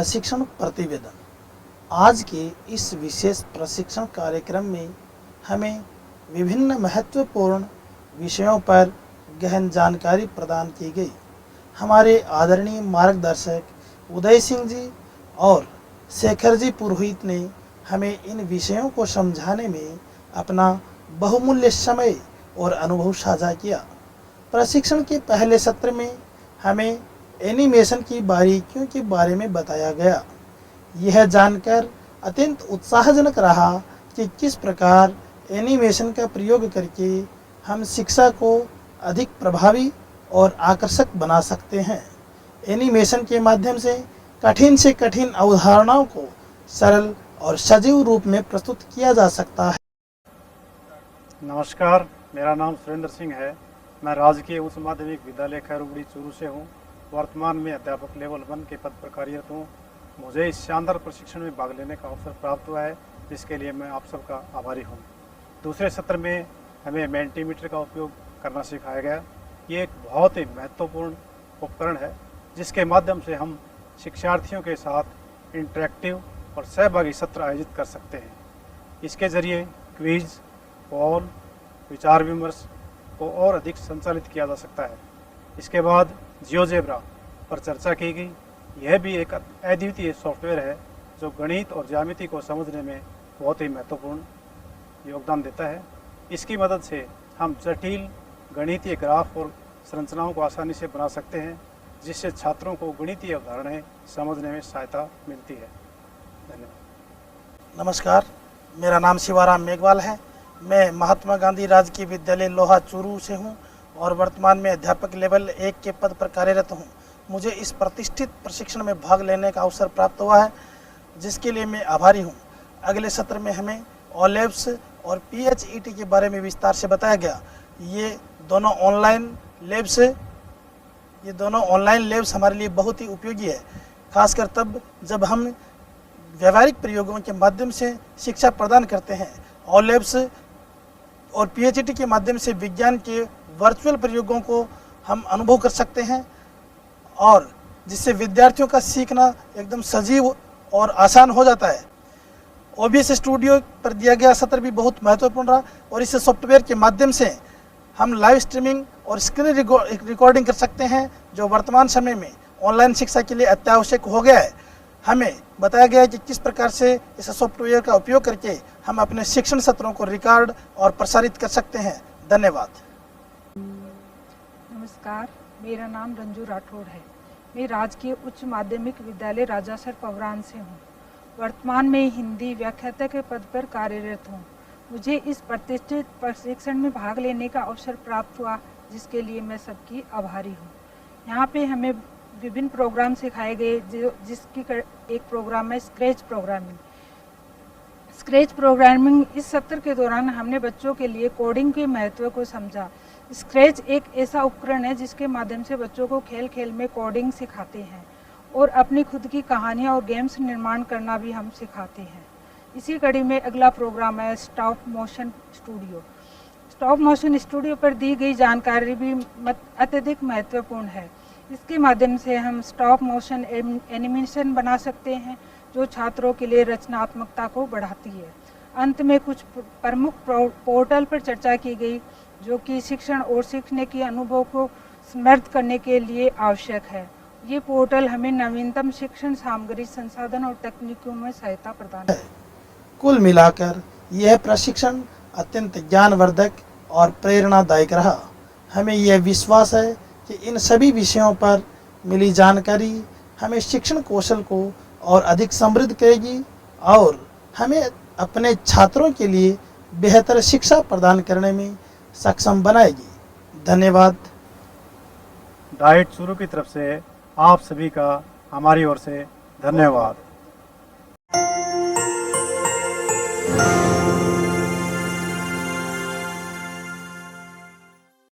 प्रशिक्षण प्रतिवेदन। आज के इस विशेष प्रशिक्षण कार्यक्रम में हमें विभिन्न महत्वपूर्ण विषयों पर गहन जानकारी प्रदान की गई। हमारे आदरणीय मार्गदर्शक उदय सिंह जी और शेखर जी पुरोहित ने हमें इन विषयों को समझाने में अपना बहुमूल्य समय और अनुभव साझा किया। प्रशिक्षण के पहले सत्र में हमें एनिमेशन की बारीकियों के बारे में बताया गया। यह जानकर अत्यंत उत्साहजनक रहा कि किस प्रकार एनिमेशन का प्रयोग करके हम शिक्षा को अधिक प्रभावी और आकर्षक बना सकते हैं। एनिमेशन के माध्यम से कठिन अवधारणाओं को सरल और सजीव रूप में प्रस्तुत किया जा सकता है। नमस्कार, मेरा नाम सुरेंद्र सिंह है। मैं राजकीय उच्च माध्यमिक विद्यालय खैरुगड़ी चूरू से हूँ। वर्तमान में अध्यापक लेवल 1 के पद पर कार्यरत हूँ। मुझे इस शानदार प्रशिक्षण में भाग लेने का अवसर प्राप्त हुआ है, जिसके लिए मैं आप सबका आभारी हूँ। दूसरे सत्र में हमें मेंटीमीटर का उपयोग करना सिखाया गया। ये एक बहुत ही महत्वपूर्ण उपकरण है, जिसके माध्यम से हम शिक्षार्थियों के साथ इंटरेक्टिव और सहभागी सत्र आयोजित कर सकते हैं। इसके ज़रिए क्विज, पोल, विचार विमर्श को और अधिक संचालित किया जा सकता है। इसके बाद जियोजेब्रा पर चर्चा की गई। यह भी एक अद्वितीय सॉफ्टवेयर है जो गणित और ज्यामिति को समझने में बहुत ही महत्वपूर्ण योगदान देता है। इसकी मदद से हम जटिल गणितीय ग्राफ और संरचनाओं को आसानी से बना सकते हैं, जिससे छात्रों को गणितीय अवधारणाएं समझने में सहायता मिलती है। धन्यवाद। नमस्कार, मेरा नाम शिवाराम मेघवाल है। मैं महात्मा गांधी राजकीय विद्यालय लोहा चूरू से हूं और वर्तमान में अध्यापक लेवल 1 के पद पर कार्यरत हूं। मुझे इस प्रतिष्ठित प्रशिक्षण में भाग लेने का अवसर प्राप्त हुआ है, जिसके लिए मैं आभारी हूं। अगले सत्र में हमें ओलेब्स और PHET के बारे में विस्तार से बताया गया। ये दोनों ऑनलाइन लेब्स हमारे लिए बहुत ही उपयोगी है, खासकर तब जब हम व्यावहारिक प्रयोगों के माध्यम से शिक्षा प्रदान करते हैं। ओलेब्स और PHET के माध्यम से विज्ञान के वर्चुअल प्रयोगों को हम अनुभव कर सकते हैं, और जिससे विद्यार्थियों का सीखना एकदम सजीव और आसान हो जाता है। OBS स्टूडियो पर दिया गया सत्र भी बहुत महत्वपूर्ण रहा, और इस सॉफ्टवेयर के माध्यम से हम लाइव स्ट्रीमिंग और स्क्रीन रिकॉर्डिंग कर सकते हैं, जो वर्तमान समय में ऑनलाइन शिक्षा के लिए अत्यावश्यक हो गया है। हमें बताया गया है कि किस प्रकार से इस सॉफ्टवेयर का उपयोग करके हम अपने शिक्षण सत्रों को रिकॉर्ड और प्रसारित कर सकते हैं। धन्यवाद। नमस्कार, मेरा नाम रंजू राठौड़ है। मैं राजकीय उच्च माध्यमिक विद्यालय राजासर पवरान से हूँ। वर्तमान में हिंदी व्याख्याता के पद पर कार्यरत हूँ। मुझे इस प्रतिष्ठित प्रशिक्षण में भाग लेने का अवसर प्राप्त हुआ, जिसके लिए मैं सबकी आभारी हूँ। यहाँ पे हमें विभिन्न प्रोग्राम सिखाए गए, जिसकी एक प्रोग्राम है स्क्रैच प्रोग्रामिंग। स्क्रैच प्रोग्रामिंग इस सत्र के दौरान हमने बच्चों के लिए कोडिंग के महत्व को समझा। स्क्रैच एक ऐसा उपकरण है जिसके माध्यम से बच्चों को खेल खेल में कोडिंग सिखाते हैं, और अपनी खुद की कहानियाँ और गेम्स निर्माण करना भी हम सिखाते हैं। इसी कड़ी में अगला प्रोग्राम है stop motion studio. Stop motion studio पर दी गई जानकारी भी अत्यधिक महत्वपूर्ण है। इसके माध्यम से हम स्टॉप मोशन एनिमेशन बना सकते हैं, जो छात्रों के लिए रचनात्मकता को बढ़ाती है। अंत में कुछ प्रमुख पोर्टल पर चर्चा की गई, जो कि शिक्षण और सीखने के अनुभव को समृद्ध करने के लिए आवश्यक है। ये पोर्टल हमें नवीनतम शिक्षण सामग्री, संसाधन और तकनीकों में सहायता प्रदान करता है। कुल मिलाकर यह प्रशिक्षण अत्यंत ज्ञानवर्धक और प्रेरणादायक रहा। हमें यह विश्वास है कि इन सभी विषयों पर मिली जानकारी हमें शिक्षण कौशल को और अधिक समृद्ध करेगी और हमें अपने छात्रों के लिए बेहतर शिक्षा प्रदान करने में सक्षम बनाएगी। धन्यवाद। डाइट चूरू की तरफ से आप सभी का हमारी ओर से धन्यवाद।